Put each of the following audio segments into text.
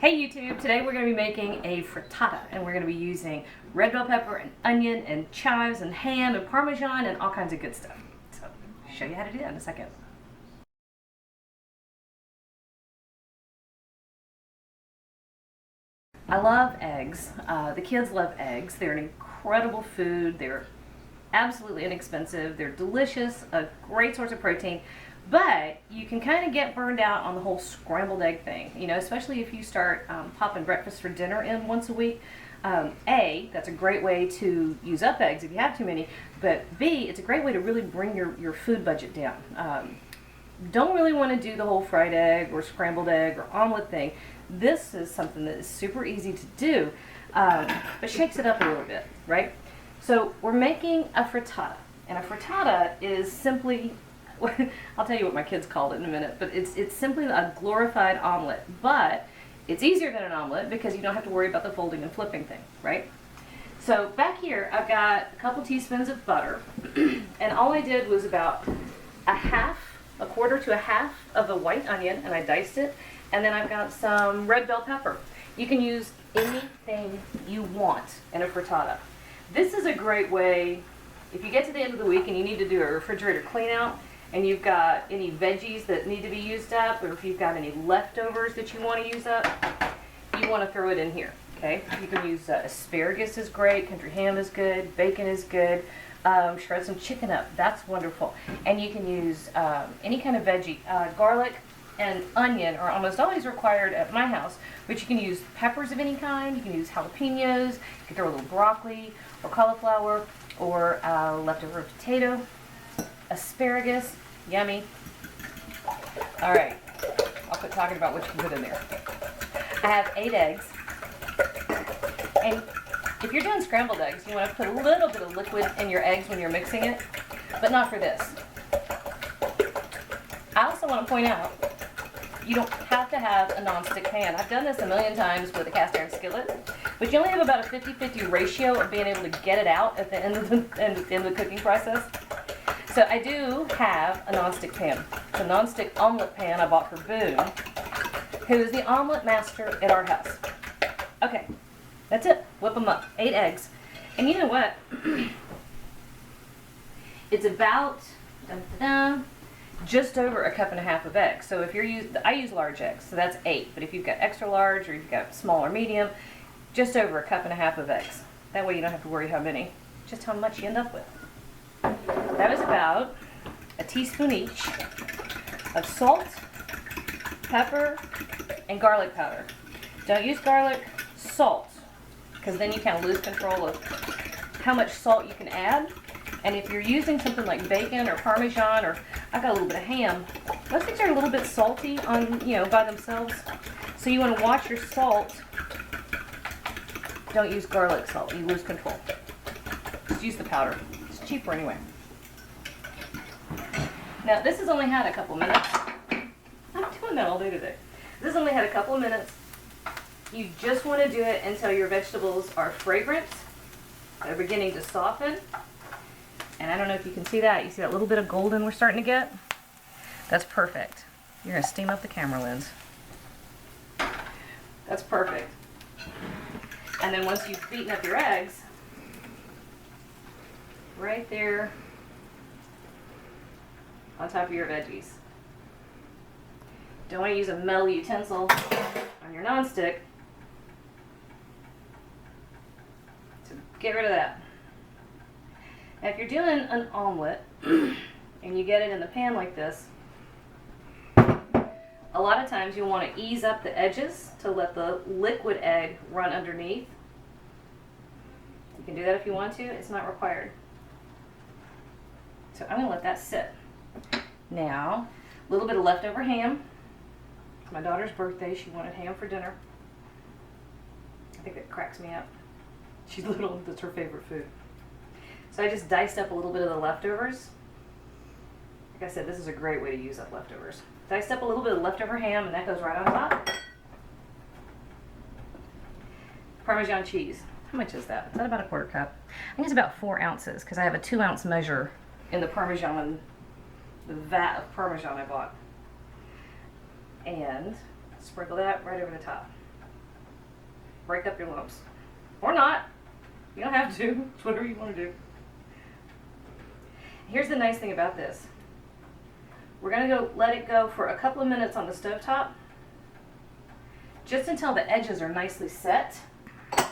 Hey YouTube, today we're going to be making a frittata and we're going to be using red bell pepper and onion and chives and ham and parmesan and all kinds of good stuff. So I'll show you how to do that in a second. I love eggs. The kids love eggs. They're an incredible food. They're absolutely inexpensive. They're delicious, a great source of protein. But you can kind of get burned out on the whole scrambled egg thing, you know, especially if you start popping breakfast for dinner in once a week. That's a great way to use up eggs if you have too many, but B, it's a great way to really bring your food budget down. Don't really want to do the whole fried egg or scrambled egg or omelet thing. This is something that is super easy to do, but shakes it up a little bit, right? So we're making a frittata, and a frittata is simply, I'll tell you what my kids called it in a minute, but it's simply a glorified omelet, but it's easier than an omelet because you don't have to worry about the folding and flipping thing, right? So back here I've got a couple teaspoons of butter, and all I did was about a quarter to a half of a white onion, and I diced it, and then I've got some red bell pepper. You can use anything you want in a frittata. This is a great way, if you get to the end of the week and you need to do a refrigerator clean out, and you've got any veggies that need to be used up, or if you've got any leftovers that you want to use up, you want to throw it in here, okay? You can use asparagus is great, country ham is good, bacon is good, shred some chicken up, that's wonderful. And you can use any kind of veggie. Garlic and onion are almost always required at my house, but you can use peppers of any kind, you can use jalapenos, you can throw a little broccoli or cauliflower or leftover potato, asparagus, yummy. All right, I'll quit talking about what you can put in there. I have 8 eggs, and if you're doing scrambled eggs, you want to put a little bit of liquid in your eggs when you're mixing it, but not for this. I also want to point out, you don't have to have a non-stick pan. I've done this a million times with a cast iron skillet, but you only have about a 50-50 ratio of being able to get it out at the end of the cooking process. So I do have a non-stick pan. It's a non-stick omelet pan I bought for Boone, who is the omelet master at our house. Okay, that's it. Whip them up. 8 eggs. And you know what? It's about just over a cup and a half of eggs. So if I use large eggs, so that's 8. But if you've got extra large or you've got small or medium, just over a cup and a half of eggs. That way you don't have to worry how many, just how much you end up with. That was about a teaspoon each of salt, pepper, and garlic powder. Don't use garlic, salt, because then you kind of lose control of how much salt you can add. And if you're using something like bacon or parmesan, or I've got a little bit of ham, those things are a little bit salty on, by themselves. So you want to watch your salt. Don't use garlic salt, you lose control. Just use the powder. It's cheaper anyway. Now this has only had a couple minutes. I'm doing that all day today. This has only had a couple of minutes. You just want to do it until your vegetables are fragrant. They're beginning to soften. And I don't know if you can see that. You see that little bit of golden we're starting to get? That's perfect. You're going to steam up the camera lens. That's perfect. And then once you've beaten up your eggs, right there on top of your veggies. Don't want to use a metal utensil on your nonstick. So get rid of that. Now if you're doing an omelet and you get it in the pan like this, a lot of times you'll want to ease up the edges to let the liquid egg run underneath. You can do that if you want to, it's not required. So I'm going to let that sit. Now, a little bit of leftover ham. It's my daughter's birthday, she wanted ham for dinner. I think that cracks me up. She's little, that's her favorite food. So I just diced up a little bit of the leftovers. Like I said, this is a great way to use up leftovers. Diced up a little bit of leftover ham, and that goes right on top. Parmesan cheese. How much is that? Is that about a quarter cup? I think it's about 4 ounces because I have a 2-ounce measure in the Parmesan, the vat of Parmesan I bought. And sprinkle that right over the top. break up your lumps. Or not. You don't have to. It's whatever you want to do. Here's the nice thing about this. We're going to let it go for a couple of minutes on the stovetop, just until the edges are nicely set. And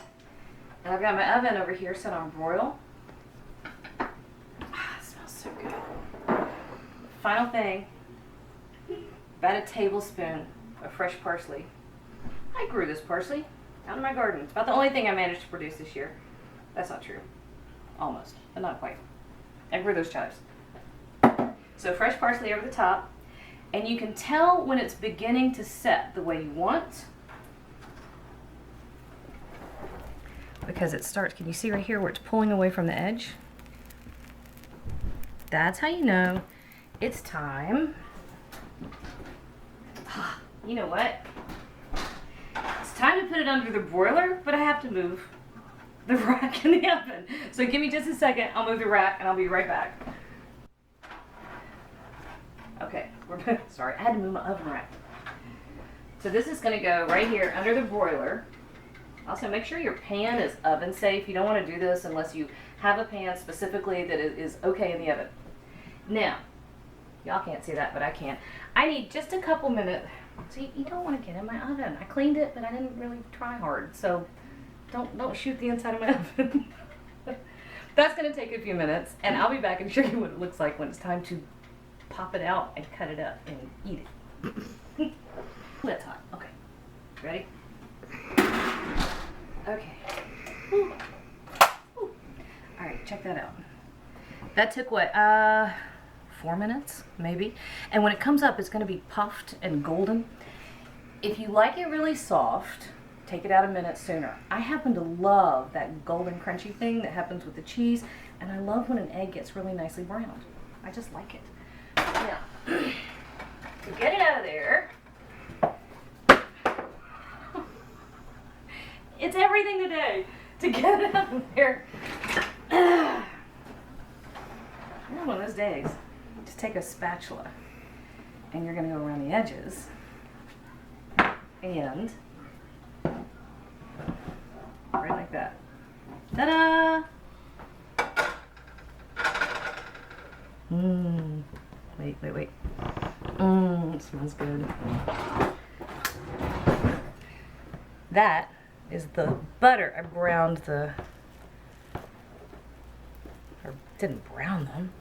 I've got my oven over here set on broil. Ah, it smells so good. Final thing, about a tablespoon of fresh parsley. I grew this parsley out in my garden. It's about the only thing I managed to produce this year. That's not true. Almost, but not quite. I grew those chives. So fresh parsley over the top, and you can tell when it's beginning to set the way you want, because it starts, can you see right here where it's pulling away from the edge? That's how you know it's time. You know what? It's time to put it under the broiler, but I have to move the rack in the oven. So give me just a second, I'll move the rack and I'll be right back. Okay, sorry, I had to move my oven rack. So this is gonna go right here under the broiler. Also, make sure your pan is oven safe. You don't want to do this unless you have a pan specifically that is okay in the oven. Now, y'all can't see that, but I can. I need just a couple minutes. See, you don't want to get in my oven. I cleaned it, but I didn't really try hard. So don't shoot the inside of my oven. That's going to take a few minutes, and I'll be back and show you what it looks like when it's time to pop it out and cut it up and eat it. That's hot. Okay. Ready? Okay. Whew. Whew. All right, check that out. That took what, 4 minutes, maybe? And when it comes up, it's going to be puffed and golden. If you like it really soft, take it out a minute sooner. I happen to love that golden crunchy thing that happens with the cheese, and I love when an egg gets really nicely browned. I just like it. Now, to get it out of there, it's everything today to get it out of there. One of those days. Just take a spatula and you're going to go around the edges and right like that. Ta-da! Wait. It smells good. That is the butter. I browned or didn't brown them.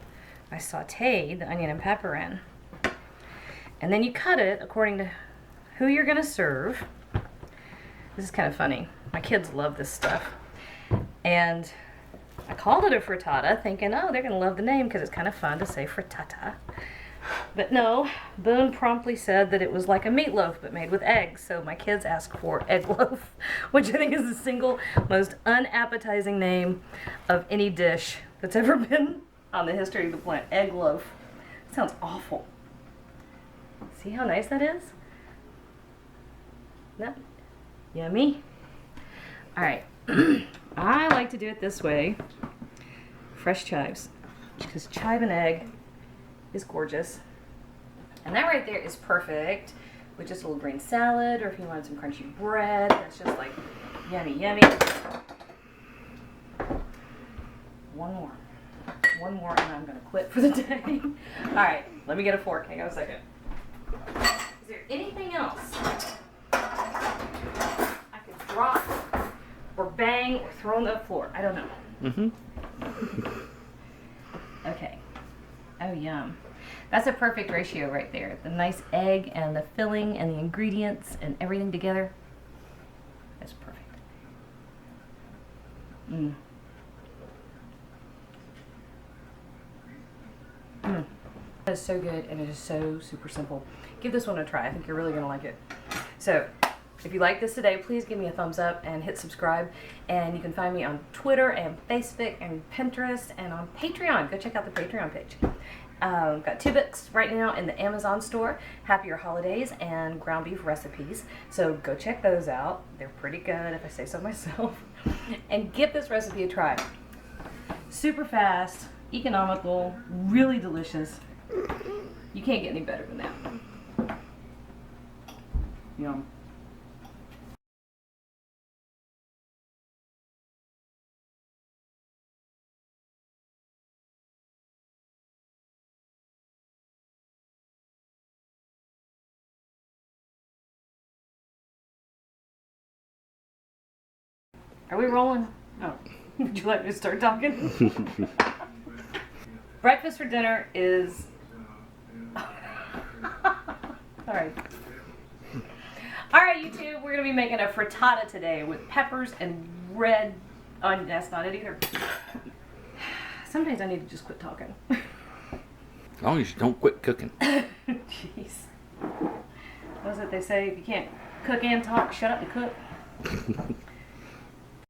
I sauteed the onion and pepper in. And then you cut it according to who you're gonna serve. This is kind of funny. My kids love this stuff. And I called it a frittata thinking, oh, they're gonna love the name because it's kind of fun to say frittata. But no, Boone promptly said that it was like a meatloaf but made with eggs, so my kids asked for egg loaf, which I think is the single most unappetizing name of any dish that's ever been on the history of the planet. Egg loaf. It sounds awful. See how nice that is? No? Yummy? Alright, I like to do it this way. Fresh chives, because chive and egg is gorgeous. And that right there is perfect with just a little green salad, or if you wanted some crunchy bread, that's just like yummy, yummy. One more and I'm gonna quit for the day. All right, let me get a fork. Hang on a second. Is there anything else I could drop or bang or throw on the floor? I don't know. Okay. Oh, yum. That's a perfect ratio right there. The nice egg and the filling and the ingredients and everything together. That's perfect. That is so good, and it is so super simple. Give this one a try. I think you're really going to like it. So, if you like this today, please give me a thumbs up and hit subscribe. And you can find me on Twitter and Facebook and Pinterest and on Patreon. Go check out the Patreon page. Got 2 books right now in the Amazon store, Happier Holidays and Ground Beef Recipes. So go check those out. They're pretty good, if I say so myself. And give this recipe a try. Super fast, economical, really delicious. You can't get any better than that. Yum. Are we rolling? Oh, would you like me to start talking? Breakfast for dinner is... Alright. Alright, YouTube, we're going to be making a frittata today with peppers and red... Oh, that's not it either. Sometimes I need to just quit talking. As long as you don't quit cooking. Jeez. What is it they say? If you can't cook and talk, shut up and cook.